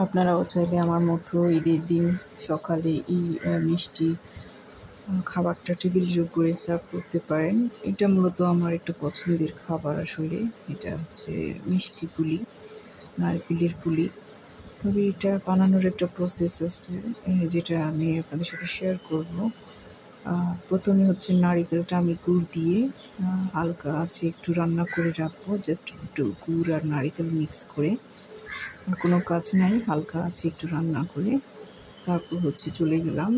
আপনারাও চাইলে আমার মতো ঈদের দিন সকালে এই মিষ্টি খাবারটা টেবিলের উপরে সার্ভ করতে পারেন। এটা মূলত আমার একটা পছন্দের খাবার আসলে। এটা হচ্ছে মিষ্টি পুলি, নারকেলের পুলি। তবে এটা বানানোর একটা প্রসেস আছে যেটা আমি আপনাদের সাথে শেয়ার করব। প্রথমে হচ্ছে নারিকেলটা আমি গুড় দিয়ে হালকা আছে একটু রান্না করে রাখবো, জাস্ট একটু গুড় আর নারিকেল মিক্স করে, আর কোনো কাজ নাই, হালকা আছে একটু রান্না করে। তারপর হচ্ছে চলে গেলাম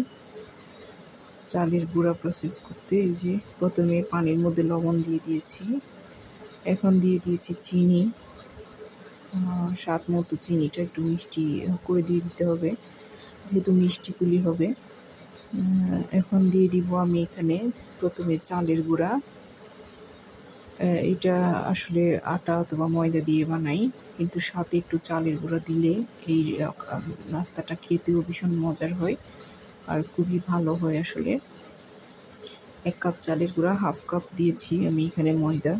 চালের গুঁড়া প্রসেস করতে। এই যে প্রথমে পানির মধ্যে লবণ দিয়ে দিয়েছি, এখন দিয়ে দিয়েছি চিনি, স্বাদ মতো চিনিটা একটু মিষ্টি করে দিয়ে দিতে হবে যেহেতু মিষ্টি পুলি হবে। এখন দিয়ে দিব আমি এখানে প্রথমে চালের গুঁড়া। এটা আসলে আটা অথবা ময়দা দিয়ে বানাই, কিন্তু সাথে একটু চালের গুঁড়া দিলে এই নাস্তাটা খেতেও ভীষণ মজার হয় আর খুবই ভালো হয় আসলে। 1 কাপ চালের গুঁড়া, 1/2 কাপ দিয়েছি আমি এখানে ময়দা।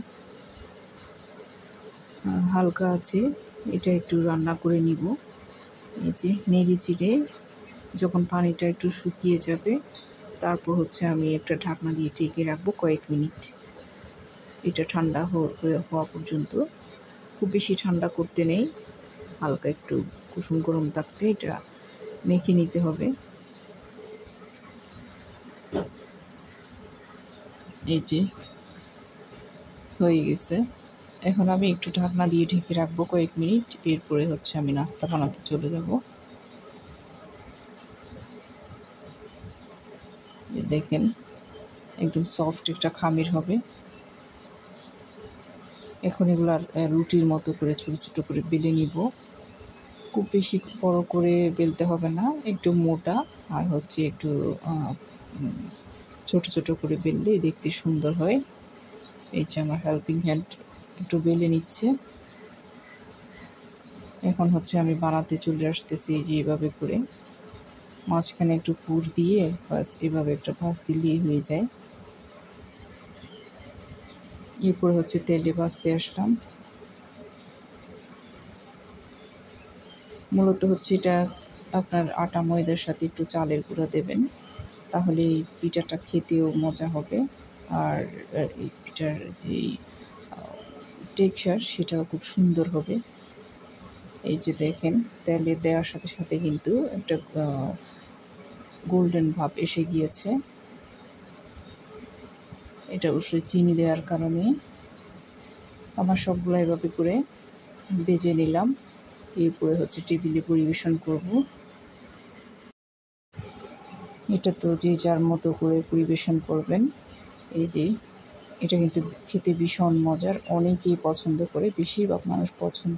হালকা আছে এটা একটু রান্না করে নিব। এই যে নেড়ে চিড়ে যখন পানিটা একটু শুকিয়ে যাবে, তারপর হচ্ছে আমি একটা ঢাকনা দিয়ে ঢেকে রাখবো কয়েক মিনিট। এটা ঠান্ডা হওয়া পর্যন্ত। খুব বেশি ঠান্ডা করতে নেই, হালকা একটু কুসুম গরম থাকতে এটা মেখে নিতে হবে। এই যে হয়ে গেছে। এখন আমি একটু ঢাকনা দিয়ে ঢেকে রাখবো কয়েক মিনিট। এরপরে হচ্ছে আমি নাস্তা বানাতে চলে যাব। দেখেন একদম সফট একটা খামির হবে। এখন এগুলার রুটির মতো করে ছোটো ছোটো করে বেলে নিব। খুব বেশি বড় করে বেলতে হবে না, একটু মোটা আর হচ্ছে একটু ছোট ছোট করে বেললে দেখতে সুন্দর হয়। এই যে আমার হেল্পিং হ্যান্ড একটু বেলে নিচ্ছে। এখন হচ্ছে আমি বানাতে চলে আসতেছি। এই যে এভাবে করে মাঝখানে একটু পুর দিয়ে বাস এভাবে একটা ভাঁজ দিলেই হয়ে যায়। এরপরে হচ্ছে তেলে ভাজতে আসলাম। মূলত হচ্ছে এটা আপনার আটা ময়দার সাথে একটু চালের গুঁড়া দেবেন, তাহলে এই পিঠাটা খেতেও মজা হবে আর এই পিঠার যে টেক্সচার সেটাও খুব সুন্দর হবে। এই যে দেখেন তেলে দেওয়ার সাথে সাথে কিন্তু একটা গোল্ডেন ভাব এসে গিয়েছে। এটা অবশ্যই চিনি দেওয়ার কারণে। আমার সবগুলো এভাবে করে ভেজে নিলাম। এরপরে হচ্ছে টেবিলে পরিবেশন করব। এটা তো যে যার মতো করে পরিবেশন করবেন। এই যে এটা কিন্তু খেতে ভীষণ মজার, অনেকেই পছন্দ করে, বেশিরভাগ মানুষ পছন্দ